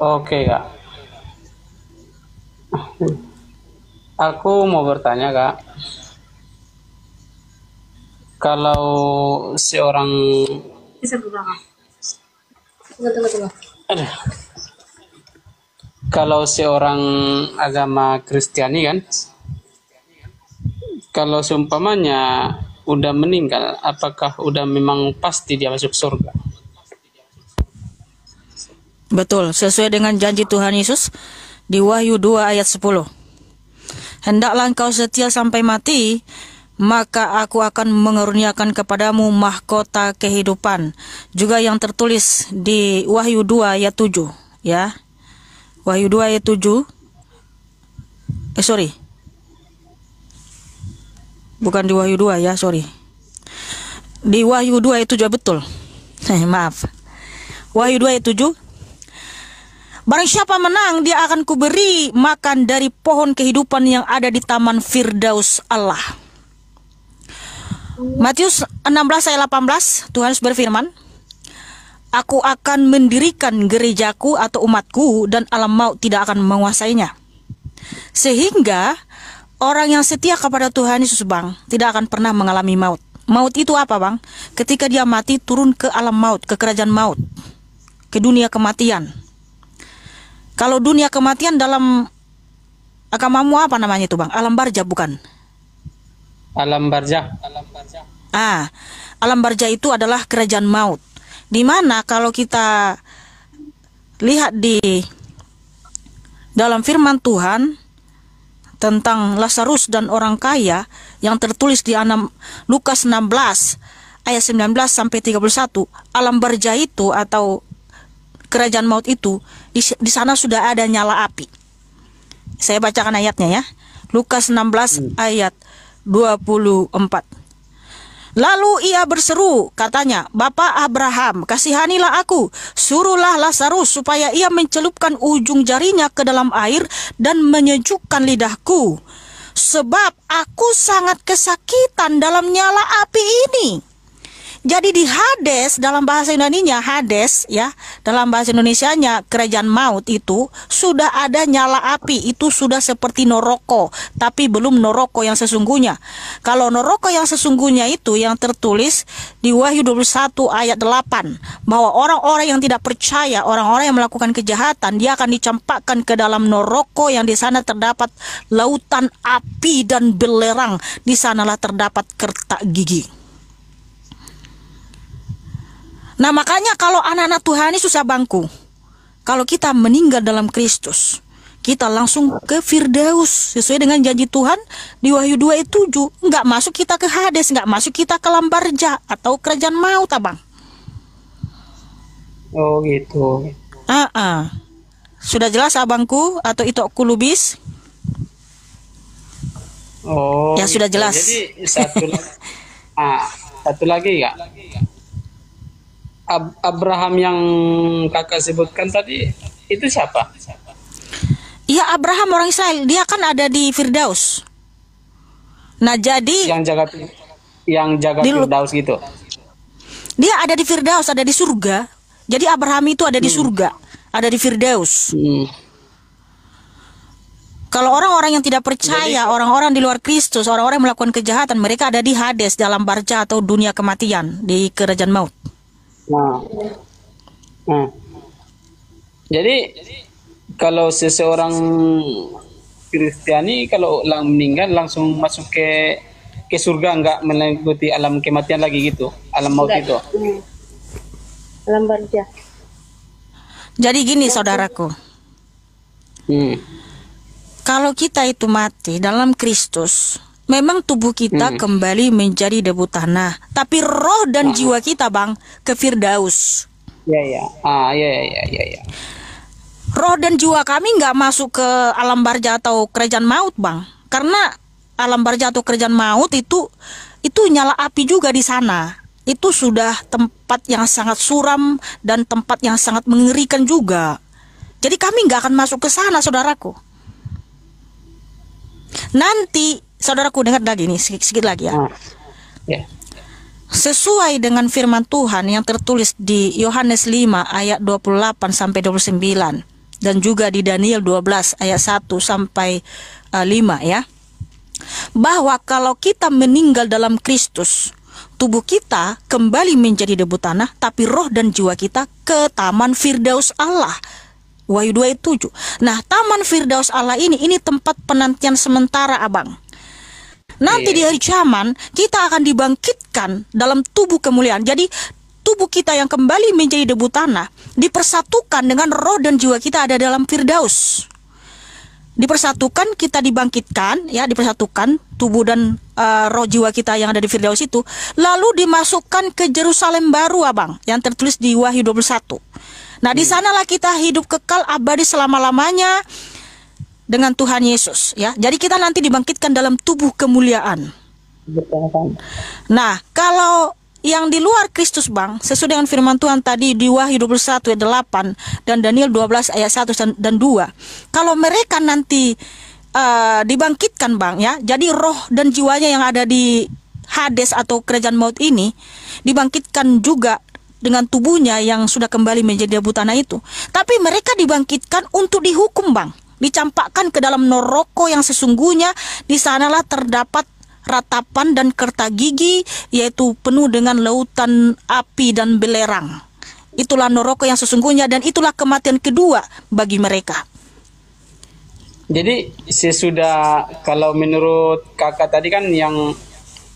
Oke, Kak. Aku mau bertanya, Kak. Kalau seorang Bisa ke belakang. Tunggu. aduh, kalau seorang agama Kristiani kan, kalau seumpamanya udah meninggal, apakah udah memang pasti dia masuk surga? Betul, sesuai dengan janji Tuhan Yesus di Wahyu 2 ayat 10. Hendaklah engkau setia sampai mati, maka aku akan mengaruniakan kepadamu mahkota kehidupan. Juga yang tertulis di Wahyu 2 ayat 7, ya. Wahyu 2 ayat 7. Bukan di Wahyu 2 ya, sorry. Di Wahyu 2 ayat 7, betul. Maaf. Wahyu 2 ayat 7. Barang siapa menang, dia akan kuberi makan dari pohon kehidupan yang ada di taman Firdaus Allah. Matius 16 ayat 18, Tuhan berfirman, Aku akan mendirikan gerejaku atau umatku, dan alam maut tidak akan menguasainya. Sehingga orang yang setia kepada Tuhan Yesus, Bang, tidak akan pernah mengalami maut. Maut itu apa, Bang? Ketika dia mati, turun ke alam maut, ke kerajaan maut, ke dunia kematian. Kalau dunia kematian dalam agamamu apa namanya itu, Bang? Alam barza, bukan? Alam barzah. Alam barza itu adalah kerajaan maut. Di mana kalau kita lihat di dalam firman Tuhan tentang Lazarus dan orang kaya yang tertulis di Lukas 16 ayat 19 sampai 31, alam barza itu atau kerajaan maut itu, di sana sudah ada nyala api. Saya bacakan ayatnya ya. Lukas 16 ayat 24. Lalu ia berseru, katanya, Bapa Abraham, kasihanilah aku, suruhlah Lazarus supaya ia mencelupkan ujung jarinya ke dalam air dan menyejukkan lidahku, sebab aku sangat kesakitan dalam nyala api ini. Jadi di Hades, dalam bahasa Indonesianya Hades ya, dalam bahasa Indonesianya kerajaan maut itu sudah ada nyala api, itu sudah seperti noroko, tapi belum noroko yang sesungguhnya. Kalau noroko yang sesungguhnya itu yang tertulis di Wahyu 21 ayat 8, bahwa orang-orang yang tidak percaya, orang-orang yang melakukan kejahatan, dia akan dicampakkan ke dalam noroko yang di sana terdapat lautan api dan belerang, di sanalah terdapat kertak gigi. Nah makanya kalau anak-anak Tuhan ini susah bangku, kalau kita meninggal dalam Kristus, kita langsung ke Firdaus sesuai dengan janji Tuhan di Wahyu 2 ayat 7. Nggak masuk kita ke Hades, nggak masuk kita ke alam barza atau kerajaan maut, Abang. Oh gitu. Sudah jelas abangku atau itu kulubis? Oh ya gitu. Sudah jelas. Jadi satu lagi ya. Abraham yang kakak sebutkan tadi itu siapa? Iya, Abraham orang Israel, dia kan ada di Firdaus. Nah jadi yang jaga Firdaus gitu. Dia ada di Firdaus, ada di surga. Jadi Abraham itu ada di surga, ada di Firdaus. Kalau orang-orang yang tidak percaya, orang-orang di luar Kristus, orang-orang yang melakukan kejahatan, mereka ada di Hades, dalam barza atau dunia kematian, di kerajaan maut. Jadi kalau seseorang Kristiani kalau meninggal langsung masuk ke surga, nggak mengikuti alam kematian lagi gitu, alam maut itu. Alam barza. Jadi gini saudaraku, kalau kita itu mati dalam Kristus, memang tubuh kita kembali menjadi debu tanah, tapi roh dan jiwa kita, Bang, ke Firdaus. Ya. Roh dan jiwa kami nggak masuk ke alam barza atau kerajaan maut, Bang. Karena alam barza atau kerajaan maut itu nyala api juga di sana. Itu sudah tempat yang sangat suram dan tempat yang sangat mengerikan juga. Jadi kami nggak akan masuk ke sana, saudaraku. Nanti saudaraku dengar lagi nih, sedikit lagi ya. Sesuai dengan firman Tuhan yang tertulis di Yohanes 5 ayat 28 sampai 29. dan juga di Daniel 12 ayat 1 sampai 5 ya. Bahwa kalau kita meninggal dalam Kristus, tubuh kita kembali menjadi debu tanah, tapi roh dan jiwa kita ke taman Firdaus Allah. Wahyu 2 ayat 7. Nah, taman Firdaus Allah ini tempat penantian sementara, Abang. Nanti di hari kiamat kita akan dibangkitkan dalam tubuh kemuliaan. Jadi tubuh kita yang kembali menjadi debu tanah dipersatukan dengan roh dan jiwa kita ada dalam Firdaus. Dipersatukan, kita dibangkitkan, ya, dipersatukan tubuh dan roh jiwa kita yang ada di Firdaus itu, lalu dimasukkan ke Yerusalem baru, Abang, yang tertulis di Wahyu 21. Nah, di sanalah kita hidup kekal abadi selama-lamanya dengan Tuhan Yesus, ya. Jadi kita nanti dibangkitkan dalam tubuh kemuliaan. Nah, kalau yang di luar Kristus, Bang, sesuai dengan firman Tuhan tadi di Wahyu 21 ayat 8 dan Daniel 12 ayat 1 dan 2. Kalau mereka nanti dibangkitkan, Bang, ya. Jadi roh dan jiwanya yang ada di Hades atau kerajaan maut ini dibangkitkan juga dengan tubuhnya yang sudah kembali menjadi debu tanah itu. Tapi mereka dibangkitkan untuk dihukum, Bang. Dicampakkan ke dalam neraka yang sesungguhnya. Di sanalah terdapat ratapan dan kerta gigi, yaitu penuh dengan lautan api dan belerang. Itulah neraka yang sesungguhnya, dan itulah kematian kedua bagi mereka. Jadi sesudah, kalau menurut kakak tadi kan yang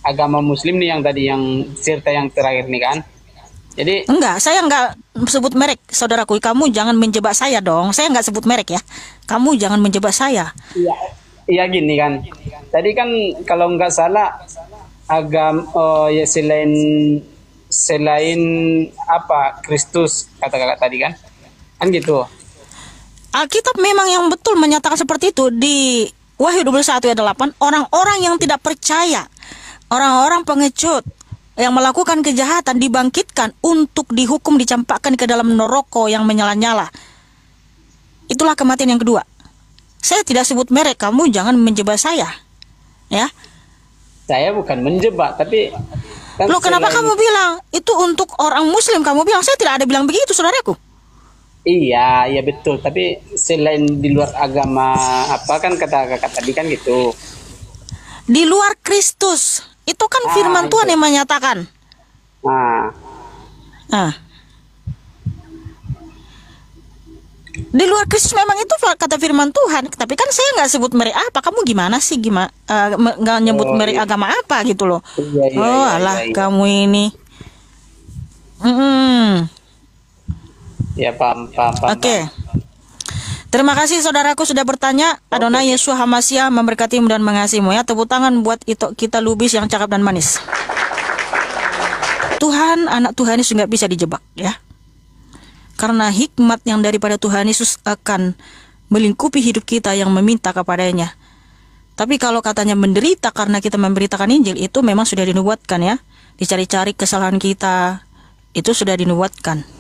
agama Muslim nih, yang tadi yang cerita yang terakhir nih kan. Jadi enggak, saya enggak sebut merek, saudaraku. Kamu jangan menjebak saya dong. Saya enggak sebut merek ya. Kamu jangan menjebak saya. iya, iya gini kan. Tadi kan kalau nggak salah ya selain apa Kristus kata kakak tadi kan gitu. Alkitab memang yang betul menyatakan seperti itu di Wahyu 21 ayat 8. Orang-orang yang tidak percaya, orang-orang pengecut yang melakukan kejahatan dibangkitkan untuk dihukum, dicampakkan ke dalam neraka yang menyala-nyala. Itulah kematian yang kedua. Saya tidak sebut merek, kamu jangan menjebak saya. Ya. Saya bukan menjebak, tapi kan Loh, kenapa kamu bilang itu untuk orang Muslim? Kamu bilang, saya tidak ada bilang begitu, saudaraku. Iya, iya betul. Tapi selain di luar agama apa kan kata kakak tadi kan gitu. Di luar Kristus. Itu kan firman Tuhan yang menyatakan. Di luar Kristus memang itu kata firman Tuhan. Tapi kan saya nggak sebut merek apa. Kamu gimana sih? Nggak nyebut merek agama apa gitu loh. Iya, alah, iya. kamu ini. Ya paham. Oke. Terima kasih saudaraku sudah bertanya. Adonai Yesus Hamasia memberkatimu dan mengasihimu ya. Tepuk tangan buat itu kita lubis yang cakap dan manis. Tuhan, anak Tuhan Yesus nggak bisa dijebak ya. Karena hikmat yang daripada Tuhan Yesus akan melingkupi hidup kita yang meminta kepadanya. Tapi kalau katanya menderita karena kita memberitakan Injil, itu memang sudah dinubuatkan ya. Dicari-cari kesalahan kita, itu sudah dinubuatkan.